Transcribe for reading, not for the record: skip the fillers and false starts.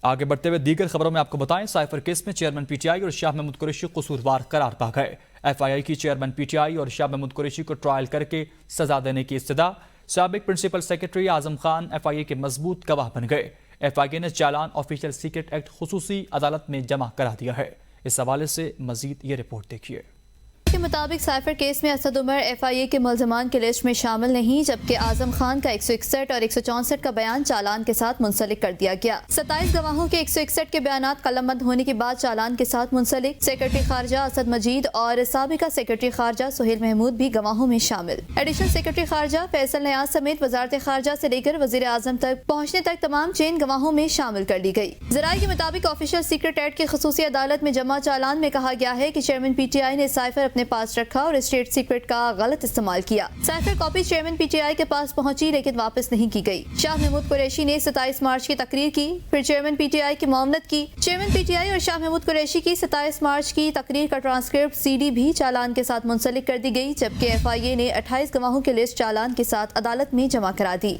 آگے بڑھتے ہوئے دیگر خبروں میں آپ کو بتائیں، سائفر کیس میں چیئرمین پی ٹی آئی اور شاہ محمود قریشی قصوروار قرار پا گئے۔ ایف آئی آئی کی چیئرمین پی ٹی آئی اور شاہ محمود قریشی کو ٹرائل کر کے سزا دینے کی استدعا۔ سابق principal secretary Azam Khan F آئی اے کے مضبوط گواہ بن گئے۔ ایف آئی اے نے چالان آفیشل سیکرٹ ایکٹ خصوصی عدالت میں جمع کرا دیا ہے۔ اس حوالے سے مزید یہ رپورٹ دیکھیے۔ کے مطابق سائفر کیس میں اسد عمر ایف آئی اے کے ملزمان کی لسٹ میں شامل نہیں، جبکہ اعظم خان کا 161 اور 164 کا بیان چالان کے ساتھ منسلک کر دیا گیا۔ 27 گواہوں کے 161 کے بیانات قلم بند ہونے کے بعد چالان کے ساتھ منسلک۔ سیکرٹری خارجہ اسد مجید اور سابقہ سیکرٹری خارجہ سہیل محمود بھی گواہوں میں شامل۔ ایڈیشنل سیکرٹری خارجہ فیصل نیاز سمیت وزارت خارجہ سے لے کر وزیر اعظم تک پہنچنے تک تمام چین گواہوں میں شامل کر لی گئی۔ ذرائع کے مطابق آفیشل سیکرٹ ایکٹ کی خصوصی عدالت میں جمع چالان میں کہا گیا ہے کہ چیئرمین پی ٹی آئی نے سائفر اپنے پاس رکھا اور اسٹیٹ سیکرٹ کا غلط استعمال کیا۔ Cipher copy chairman P T I کے پاس پہنچی لیکن واپس نہیں کی گئی۔ شاہ محمود قریشی نے 27 مارچ کی تقریر کی، پھر چیئرمین پی ٹی آئی کی معاونت کی۔ چیئرمین پی ٹی آئی اور شاہ محمود قریشی کی 27 مارچ کی تقریر کا ٹرانسکرپٹ سی ڈی بھی چالان کے ساتھ منسلک کر دی گئی، جبکہ ایف آئی اے نے 28 گواہوں کی لسٹ چالان کے ساتھ عدالت میں جمع کرا دی۔